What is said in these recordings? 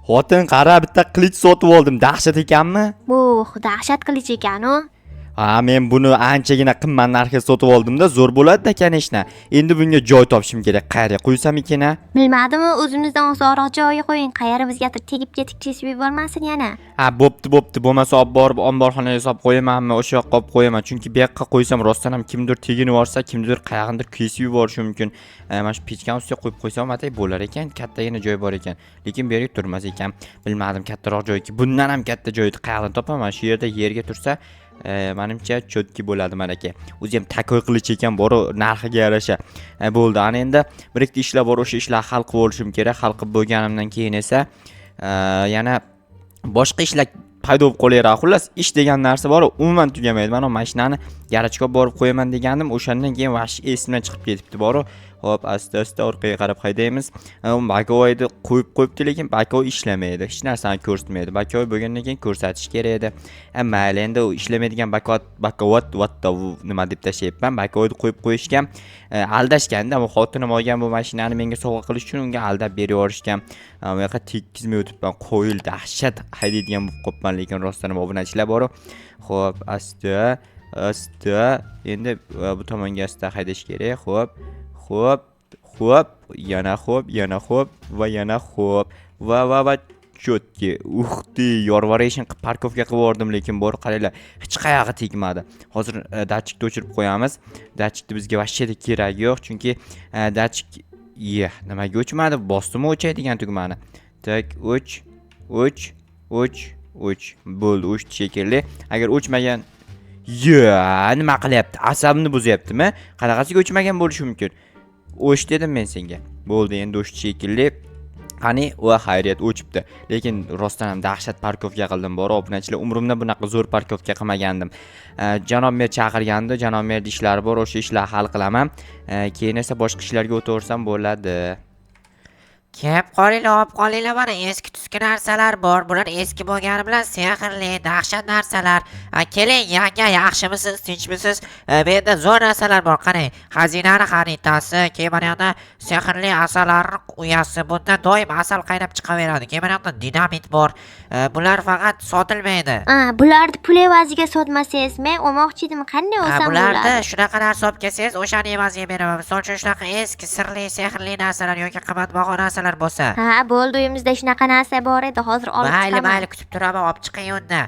Xotin qara bitta qilich sotib oldim. Dahshat ekanmi? Bu dahshat qilich ekan-u. Ha, men buni anchagina qimmat narxga sotib oldim-da, zo'r bo'ladi-da kanishna. Endi bunga joy topishim kerak. Qayerga qo'ysam ekan-a? Bilmadim, o'zimizdan uzoqroq joyga qo'ying. Qayerimizga tegib ketkizib yubormasin yana. Ha, bo'pti. Bo'lmasa olib borib omborxonaga solib qo'yamanmi? O'sha yoqqa olib qo'yaman. Chunki bu yoqqa qo'ysam rostdan ham kimdir teginib yorsa, kimdir qayerdandir kesib yuborishi mumkin. Mana shu pechkani ustiga qo'yib qo'ysam atay bo'lar ekan, kattagina joy bor ekan. Lekin bu yerga turmas ekan. Bilmadim, kattaroq joyki. Bundan ham katta joyni qayerdan topaman? Shu yerda yerga tursa, menimcha chotki bo'ladi mana aka. O'zi ham takoy qilich ekan, bor narxiga yarasha. Bo'ldi. Ana endi bir ikkita ishlar bor, o'sha ishlar hal qilib olishim kerak. Hal qilib bo'lganimdan keyin esa yana boshqa ishlar paydo bo'lib qolaveradi. Xullas, ish degan narsa bor, umuman tugamaydi. Mana mashinani garajga borib qo'yaman degandim, o'shandan keyin vash esimdan chiqib ketibdi bor. Hop, asta-asta orqaga qarab haydaymiz. Bakovoyni qo'yib qo'yibdi, lekin bakovoy ishlamaydi. Hech narsani ko'rsatmaydi. Bakovoy bo'lgandan keyin ko'rsatish kerak edi. Mayli, endi u ishlamaydigan bakovat nima deb tashlayapman. Bakovoyni qo'yib qo'yishgan, aldashganda, bu xotinim olgan bu mashinani menga sovg'a qilish uchun unga aldab berib yuborishgan. Bu yoqqa tekkizmay o'tibman. Qo'yil dahshat haydaydigan bo'lib qopman, lekin rostdan ham obunachilar bor. Xo'p, asta. Endi bu tomonga asta haydash kerak. Xo'p, yana xo'p va yana xo'p. Va chotki. Uxti, yorvaration qilib parkovka qilib yubordim, lekin bor qaranglar, hech qayerga tegmadi. Hozir datchikni o'chirib qo'yamiz. Datchikni bizga vashchada keragi yo'q, chunki datchik nimaga o'chmadi? Bosdimi o'chaydigan tugmani. Tak, o'ch. Bo'ldi, o'chdi shekilli. Agar o'chmagan, nima qilyapti? Asabimni buzyaptimi? Qanaqasiga o'chmagan bo'lishi mumkin? O'ch dedim men senga. Bo'ldi, endi o'chdi shekilli. Qani, xayriyat o'chibdi. Lekin rostdan ham dahshat parkovka qildim bor, obunachilar. Umrimda bunaqa zo'r parkovka qilmagandim. Janob mer chaqirgandi, janob merning ishlari bor, o'sha ishlarni hal qilaman. Keyin esa boshqa ishlarga o'taversam bo'ladi. Kelib qolinglar, mana eski tuski narsalar bor. Bular eski bo'lgani bilan sehrli, dahshat narsalar. Keling, yanga, yaxshimisiz, tinchmisiz? Bu yerda zo'r narsalar bor. Qarang, xazinani xaritasi, keyin mana yoqda sehrli asallarning uyasi. Bunda doim asal qaynab chiqaveradi. Keyin mana yoqda dinamit bor. Bular faqat sotilmaydi. Bularni pul evaziga sotmasangiz, men olmoqchi edim. Qanday olsam bo'ladi? Bularni shunaqa narsa olib kelsangiz, o'shani evaziga beraman. Misol uchun shunaqa eski, sirli, sehrli narsalar yoki qimmatbaho narsalar bo'lsa. Bo'ldi, uyimizda shunaqa narsa bor edi, hozir olib chiqaman. Mayli, kutib turaman, olib chiqing unda.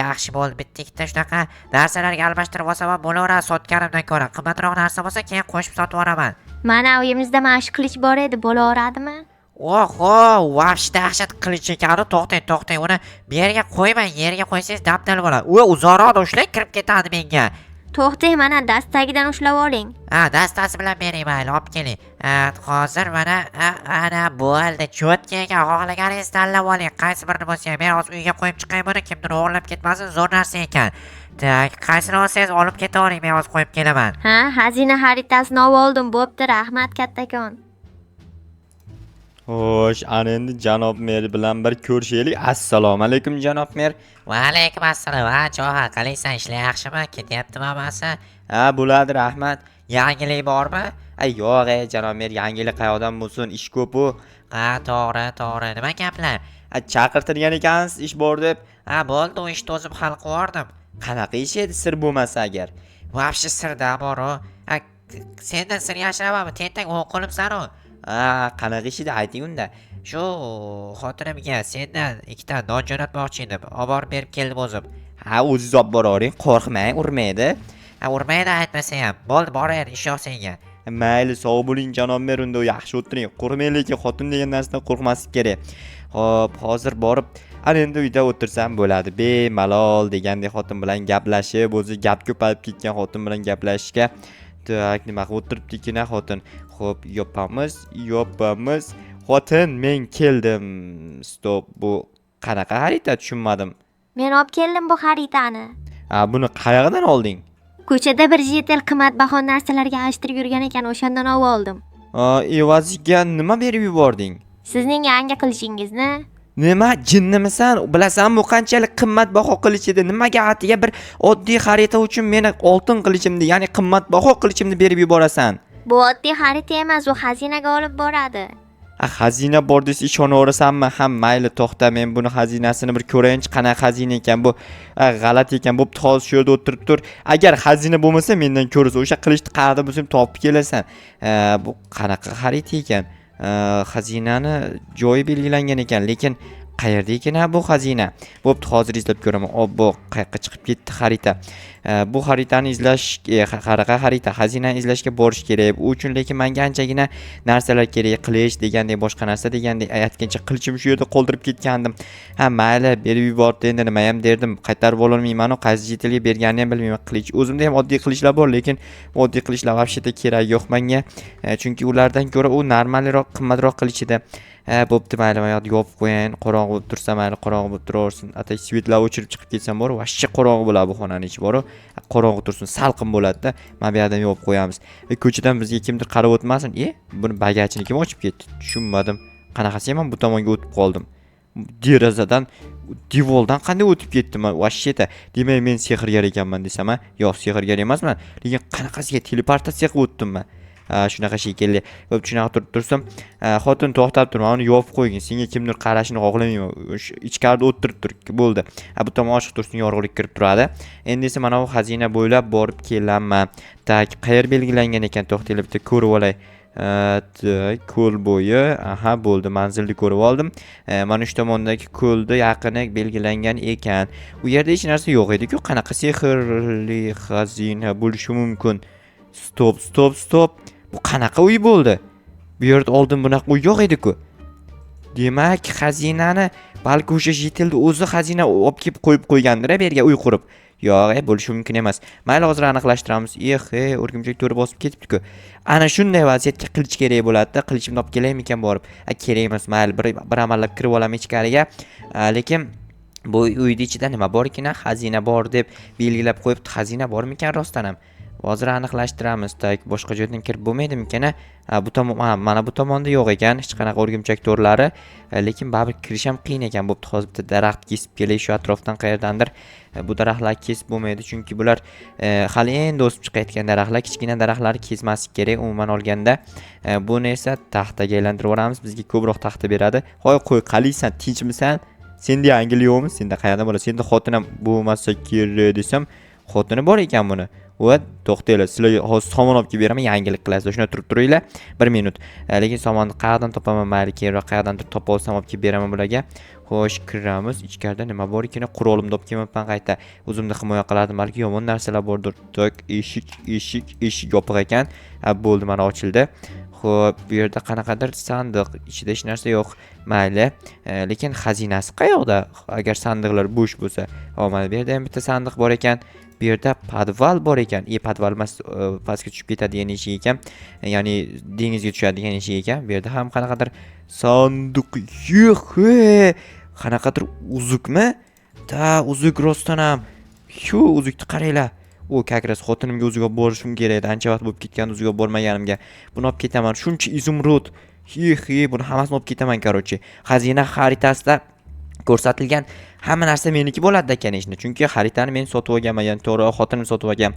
Yaxshi bo'ldi. Bitta ikkita shunaqa narsalarga almashtirib olsam ham bo'laveradi, sotganimdan ko'ra. Qimmatroq narsa bo'lsa, keyin qo'shib sotib yuboraman. Mana uyimizda mana shu qilich bor edi, bo'laveradimi? Vahsh dahshat qilich ekan. To'xtang, uni bu yerga qo'ymang. Yerga qo'ysangiz dabdal bo'ladi. Uzoqroq ushlang, kirib ketadi menga. To'xtang, mana dastagidan ushlab oling. Dastasi bilan bering, mayli, olib keling. Hozir mana ana bo'ldi. Chotki ekan, xohlaganingizni tanlab oling. Qaysi birini bo'lsa ham, men hozir uyga qo'yib chiqay buni, kimdir o'g'irlab ketmasin, zo'r narsa ekan. Tak, qaysini olsangiz olib ketavering, men hozir qo'yib kelaman. Xazina xaritasini oldim, bo'pti, rahmat kattakon. Xo'sh, ana endi janob mer bilan bir ko'rishaylik. Assalomu alaykum janob mer. Va alaykum assalom. Cho'ha, qalaysan, ishlar yaxshimi? Ketyaptimi hammasi? Bo'ladi, rahmat. Yangilik bormi? Yo'q, janob mer, yangilik qayoqdan bo'lsin, ish ko'p-ku. To'g'ri. Nima gaplar? Chaqirtirgan ekansiz, ish bor deb. Bo'ldi, u ishni o'zim hal qilib yubordim. Qanaqa ish edi, sir bo'lmasa agar? Vobshe sirda bor-u. Sendan sir yashiramanmi? Tentak o'qilibsan-u. Qanaqa ish edi, ayting unda. Shu xotinimga sendan ikkita non jo'natmoqchi edim. Olib borib berib keldim o'zim. O'zingiz olib boravering, qo'rqmang, urmaydi. Urmaydi aytmasa ham. Bo'ldi, boraver, ish yo'q senga. Mayli, sog' bo'ling janob mer, unda yaxshi o'tiring. Qo'rqmang, lekin xotin degan narsadan qo'rqmaslik kerak. Xo'p, hozir borib ana endi uyda o'tirsam bo'ladi. Bemalol degandek xotin bilan gaplashib, o'zi gap ko'payib ketgan xotin bilan gaplashishga tak nima qilib o'tiribdikina xotin. Xo'p, yopamiz. Xotin, men keldim. Stop, bu qanaqa xarita, tushunmadim. Men olib keldim bu xaritani. Buni qayerdan olding? Ko'chada bir jetel qimmatbaho narsalarga alishtirib yurgan ekan, o'shandan olib oldim. Evaziga nima berib yubording? Sizning yangi qilishingizni. Nima, jinnimisan? Bilasanmi, bu qanchalik qimmatbaho qilich edi? Nimaga atiga bir oddiy xarita uchun meni oltin qilichimni, ya'ni qimmatbaho qilichimni berib yuborasan? Bu oddiy xarita emas, u xazinaga olib boradi. Xazina bor desa ishonaverasanmi? Ha, mayli to'xta, men buni xazinasini bir ko'rayinchi, qanaqa xazina ekan bu. G'alati ekan. Bo'pti, hozir shu yerda o'tirib tur. Agar xazina bo'lmasa, mendan ko'rsa, o'sha qilichni qayerda bo'lsa topib kelasan. Bu qanaqa xarita ekan? Xazinani joyi belgilangan ekan, lekin qayerda ekan bu xazina? Bo'pti, hozir izlab ko'raman. Obbo, qayoqqa chiqib ketdi xarita? Bu xaritani izlash, qanaqa xarita? Xazinani izlashga borish kerak. U uchun lekin menga anchagina narsalar kerak. Qilich degandek, boshqa narsa degandek aytgancha qilichim shu yerda qoldirib ketgandim. Ha, mayli, berib yubordi. Endi nima ham derdim, qaytarib ololmayman-ku, qaysi jitilga berganini ham bilmayman. Qilich, o'zimda ham oddiy qilichlar bor, lekin oddiy qilichlar vobsheta kerak yo'q menga. Chunki ulardan ko'ra u normalroq, qimmatroq qilich edi. Bo'pti, mayli, men yo'q yopib qo'yayin. Qorong'i bo'lib tursa, mayli, qorong'i bo'lib turaversin. Atay svetlar o'chirib chiqib ketsam bor, vashcha qorong'i bo'ladi bu xonaning ichi bor. Qorong'i tursin, salqin bo'ladi-da. Mana bu yerdan yopib qo'yamiz. Ko'chadan bizga kimdir qarab o'tmasin. Buni bagajini kim ochib ketdi? Tushunmadim. Qanaqasi ham bu tomonga o'tib qoldim. Derazadan, divoldan qanday o'tib ketdim men? Vashsheta. Demak, men sehrgar ekanman desam, yo'q, sehrgar emasman. Lekin qanaqasiga teleportatsiya qilib o'tdim men? Shunaqa shekilli. Bo'p, shunaqa turib tursam, xotin to'xtab tur, uni yopib qo'ygin. Senga kimdir qarashini xohlamayman. Ichkarida o'tirib tur, bo'ldi. Bu tomon ochiq tursin, yorug'lik kirib turadi. Endi esa mana bu xazina bo'ylab borib kelaman. Tak, qayer belgilangan ekan? To'xtalib bitta ko'rib olay. Ko'l bo'yi, bo'ldi, manzilni ko'rib oldim. Mana shu tomondagi ko'lda yaqini belgilangan ekan. U yerda hech narsa yo'q edi-ku. Qanaqa sehrli xazina bo'lishi mumkin? Stop. Bu qanaqa uy bo'ldi? Bu yerda oldin bunaqa uy yo'q edi-ku. Demak, xazinani balki o'sha jitilda o'zi xazina olib kelib qo'yib qo'ygandir, bu yerga uy qurib. Yo'q, bo'lishi mumkin emas. Mayli, hozir aniqlashtiramiz. O'rgimchak to'ri bosib ketibdi-ku. Ana shunday vaziyatga qilich kerak bo'ladi-da. Qilichimni olib kelaymi ekan borib? Kerak emas, mayli, bir amallab kirib olaman ichkariga. Lekin bu uyning ichida nima bor ekan? Xazina bor deb belgilab qo'yibdi. Xazina bormikan rostdan ham? Hozir aniqlashtiramiz. Tak, boshqa joydan kirib bo'lmaydimikan? Bu tomon, mana bu tomonda yo'q ekan, hech qanaqa o'rgimchak to'rlari. Lekin baribir kirish ham qiyin ekan. Bo'pti, hozir bitta daraxt kesib kelay shu atrofdan qayerdandir. Bu daraxtlar kesib bo'lmaydi, chunki bular hali endi o'sib chiqayotgan daraxtlar, kichkina daraxtlarni kesmaslik kerak umuman olganda. Buni esa taxtaga aylantirib yuboramiz. Bizga ko'proq taxta beradi. Hoy, qo'y, qalaysan, tinchmisan? Senda yangi yo'qmi? Senda qayerda bo'ladi? Senda xotin ham bo'lmasa kerak desam, xotini bor ekan buni. Va to'xtanglar, sizlarga hozir somon olib kelib beraman, yangilik qilasizlar. Shuna turib turinglar. 1 minut. Lekin somonni qayerdan topaman? Mayli, keyinroq qayerdandir topib olsam olib kelib beraman bularga. Xo'sh, kiramiz. Ichkarida nima bor ekan? Qurolimni olib kelmayapman qayta. O'zimni himoya qilardim, balki yomon narsalar bordir. Tok, eshik yopiq ekan. Bo'ldi, mana ochildi. Xo'p, bu yerda qanaqadir sandiq, ichida hech narsa yo'q. Mayli, lekin xazinasi qayoqda? Agar sandiqlar bo'sh bo'lsa, mana bu yerda ham bitta sandiq bor ekan. Bu yerda podval bor ekan. Podval emas, pastga tushib ketadigan eshik ekan. Ya'ni dengizga tushadigan eshik ekan. Bu yerda ham qanaqadir sandiq yo'q. Qanaqadir uzukmi? Uzuk rostdan ham. Shu uzukni qaranglar. Kakras xotinimga o'ziga borishim kerak edi. Ancha vaqt bo'lib ketgan o'ziga bormaganimga. Buni olib ketaman. Shuncha izumrud. Buni hammasini olib ketaman, короче. Xazina xaritasida ko'rsatilgan hamma narsa meniki bo'ladi ekan ishni. Chunki xaritani men sotib olganman, ya'ni to'g'ri xotinim sotib olgan.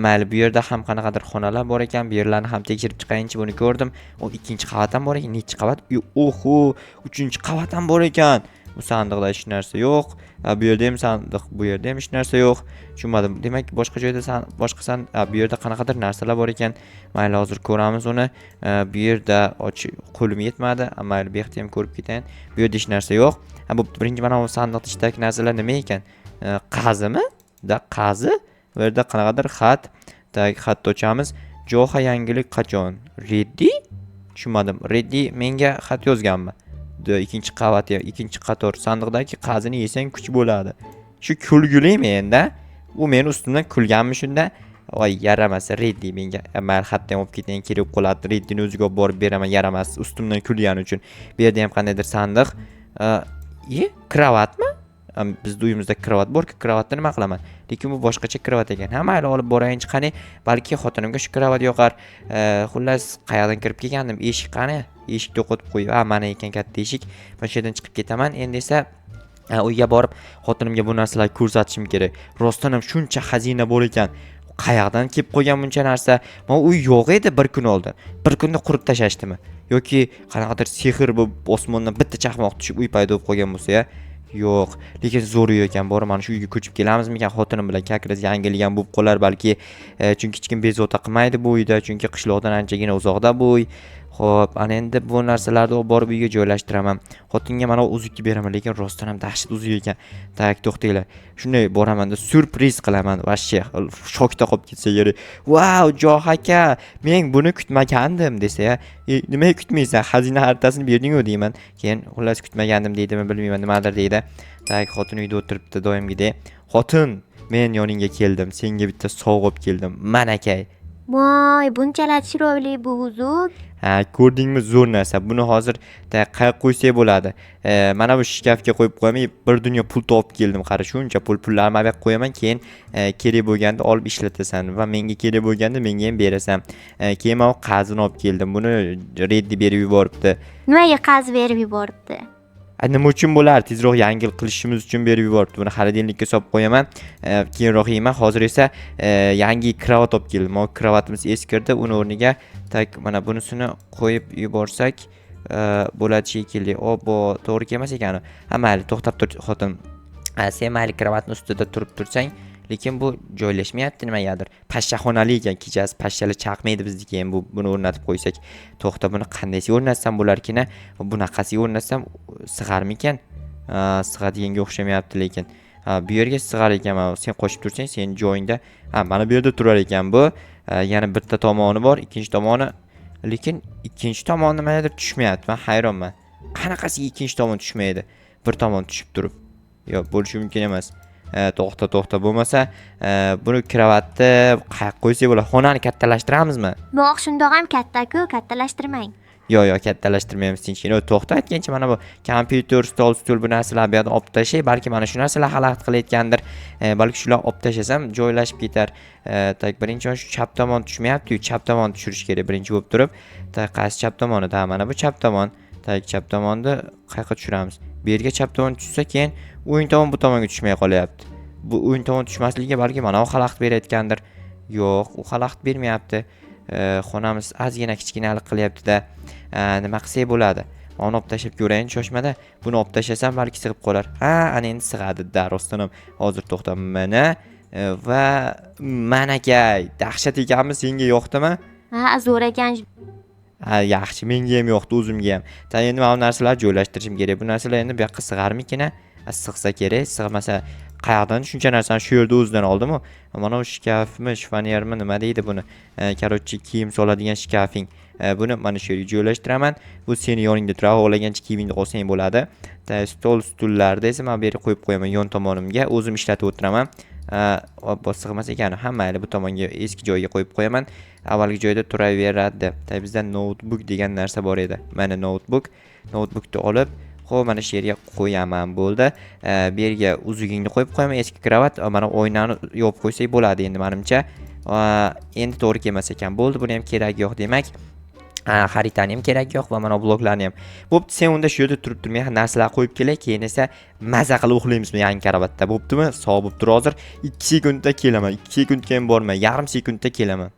Mayli, bu yerda ham qanaqadir xonalar bor ekan. Bu yerlarni ham tekshirib chiqayinchi, buni ko'rdim. O ikkinchi qavat ham bor ekan. Nechi qavat? Oho, 3-qavat ham bor ekan. Bu sandiqda hech narsa yo'q. Bu yerda ham sandiq, bu yerda ham hech narsa yo'q. Tushunmadim. Demak, boshqa joyda boshqa bu yerda qanaqadir narsalar bor ekan. Mayli, hozir ko'ramiz uni. Bu yerda qo'lim yetmadi. Mayli, bu yerda ham ko'rib ketayin. Bu yerda hech narsa yo'q. Bu birinchi mana bu sandiqning ichidagi narsalar nima ekan? Qazimi? Qazi. Bu yerda qanaqadir xat. Xatni ochamiz. Joha yangilik qachon? Ready? Tushunmadim. Ready menga xat yozganmi? Ikkinchi qavat, ikkinchi qator sandiqdagi qazini yesang kuch bo'ladi. Shu kulgulimi endi? U men ustimdan kulganmi shunda? Voy, yaramas, Reddi menga mayli xatdan olib ketgan kerak qoladi. Reddini o'ziga olib borib beraman, yaramas, ustimdan kulgani uchun. Bu yerda ham qandaydir sandiq. Kravatmi? Bizning uyimizda kravat bor-ku, kravatni nima qilaman? Lekin bu boshqacha kravat ekan. Mayli, olib borayinchi qani, balki xotinimga shu kravat yoqar. Xullas, qayerdan kirib kelgandim? Eshik qani? Eshikni o'qitib qo'yib, mana ekan katta eshik. Mana shu yerdan chiqib ketaman. Endi esa uyga borib xotinimga bu narsalarni ko'rsatishim kerak. Rostdan ham shuncha xazina bor ekan. qayoqdan kelib qolgan buncha narsa? Mana uy yo'q edi bir kun oldin. Bir kunda qurib tashdimi? Yoki qanaqadir sehr bu osmondan bitta chaqmoq tushib uy paydo bo'lib qolgan bo'lsa ya? Yo'q, lekin zo'r uy ekan. Bor, mana shu uyga ko'chib kelamizmikan xotinim bilan kakras yangilagan bo'lib qolar balki. Chunki hech kim bezovta qilmaydi bu uyda, chunki qishloqdan anchagina uzoqda bu uy. Xo'p, ana endi bu narsalarni olib borib uyga joylashtiraman. Xotinga mana uzukni beraman, lekin rostdan ham dahshat uzuk ekan. Tak, to'xtanglar. Shunday boramanda surpriz qilaman. Vashshi shokda qolib ketsa kerak. Wow, Joh aka, men buni kutmagandim desa ya. Nimaga kutmaysan? Xazina xaritasini berding-ku deyman. Keyin xullas kutmagandim deydimi, bilmayman, nimadir deydi. Tak, xotin uyda o'tiribdi doimgidek. Xotin, men yoningga keldim. Senga bitta sovg'a olib keldim. Manakay. Voy, bunchalar chiroyli bu uzuk. Ha, ko'rdingmi, zo'r narsa. Buni hozir qayerga qo'ysak bo'ladi. Mana bu shkafga qo'yib qo'ymay, bir dunyo pul topib keldim. Qara, shuncha pullarni bu yoqqa qo'yaman, keyin kerak bo'lganda olib ishlatasan va menga kerak bo'lganda menga ham berasan. Keyin men qazini olib keldim. Buni reddi berib yuboribdi. Nimaga qazib berib yuboribdi? Nima uchun bo'lar? Tezroq yangi qilishimiz uchun berib yuboribdi. Buni xaridinlikka solib qo'yaman. Keyinroq yeyman. Hozir esa yangi kravat olib keldim. O kravatimiz eskirdi. Uni o'rniga tak mana bunisini qo'yib yuborsak bo'ladi shekilli. Obbo, to'g'ri kelmas ekan. Ha, mayli, to'xtab tur xotin. Sen mayli kravatning ustida turib tursang, lekin bu joylashmayapti nimagadir. Pashshaxonali ekan, kechasi pashshalar chaqmaydi bizniki ham buni o'rnatib qo'ysak. To'xta, buni qandaysiga o'rnatsam bo'larkina? Bunaqasiga o'rnatsam sig'armikan? Sig'adiganga o'xshamayapti lekin. Bu yerga sig'ar ekan. Sen qo'shib tursang, sen joyingda. Mana bu yerda turar ekan bu. Yana bitta tomoni bor, ikkinchi tomoni. Lekin ikkinchi tomoni nimadir tushmayapti. Men hayronman. Qanaqasiga ikkinchi tomon tushmaydi? Bir tomon tushib turib. Yo'q, bo'lishi mumkin emas. To'xta, bo'lmasa buni kravatni qayerga qo'ysak bo'ladi? Xonani kattalashtiramizmi? Yo'q, shundoq ham katta-ku, kattalashtirmang. Yo'q, kattalashtirmaymiz, tinchgina. To'xta, aytgancha mana bu kompyuter, stol, stul bu narsalar bu yerda olib tashay, balki mana shu narsalar xalaqit qilayotgandir. Balki shular olib tashlasam joylashib ketar. Tak, birinchi shu chap tomon tushmayapti-yu, chap tomon tushirish kerak birinchi bo'lib turib. Tak, qaysi chap tomonida? Mana bu chap tomon. Tak, chap tomonni qayerga tushiramiz? Bu yerga chap tomon tushsa, keyin o'ng tomon bu tomonga tushmay qolyapti. Bu o'ng tomon tushmasligiga balki mana u xalaqit berayotgandir. Yo'q, u xalaqit bermayapti. Xonamiz ozgina kichkinalik qilyapti-da. Nima qilsak bo'ladi? Uni olib tashlab ko'rayin, shoshmada. Buni olib tashlasam balki sig'ib qolar. Ana endi sig'adi-da, rostdan ham. Hozir to'xta, mana va manakay. Dahshat ekanmi, senga yo'qdimi? Ha, zo'r ekan. Yaxshi, menga ham yo'qdi, o'zimga ham. Endi mana bu narsalarni joylashtirishim kerak. Bu narsalar endi bu yoqqa sig'armikin? Sig'sa kerak, sig'masa qayoqdan shuncha narsani shu yerda o'zidan oldim-ku. Mana bu shkafmi, shifonyermi, nima deydi buni? Korotchi, kiyim soladigan shkafing. Buni mana shu yerga joylashtiraman. Bu seni yoningda turadi, xohlagancha kiyimingni qo'ysang bo'ladi. Stol, stullarni esa men bu yerga qo'yib qo'yaman yon tomonimga, o'zim ishlatib o'tiraman. Sig'mas ekan, ha, mayli, bu tomonga eski joyiga qo'yib qo'yaman. Avvalgi joyda turaveradi. Bizda notebook degan narsa bor edi. Mana notebookni olib, xo'p, mana shu yerga qo'yaman, bo'ldi. Bu yerga uzugingni qo'yib qo'yaman, eski kravat, mana oynani yopib qo'ysak bo'ladi endi menimcha. Endi to'g'ri kelmas ekan. Bo'ldi, buni ham kerak yo'q demak. Xaritani ham kerak yo'q va mana bloklarni ham. Bo'pti, sen unda shu yerda turib turmay narsalar qo'yib kelay, keyin esa maza qilib uxlaymizmi yangi karavotda. Bo'ptimi? Sog' bo'lib tur hozir. 2 sekundda kelaman. 2 sekundga ham bormay, yarim sekundda kelaman.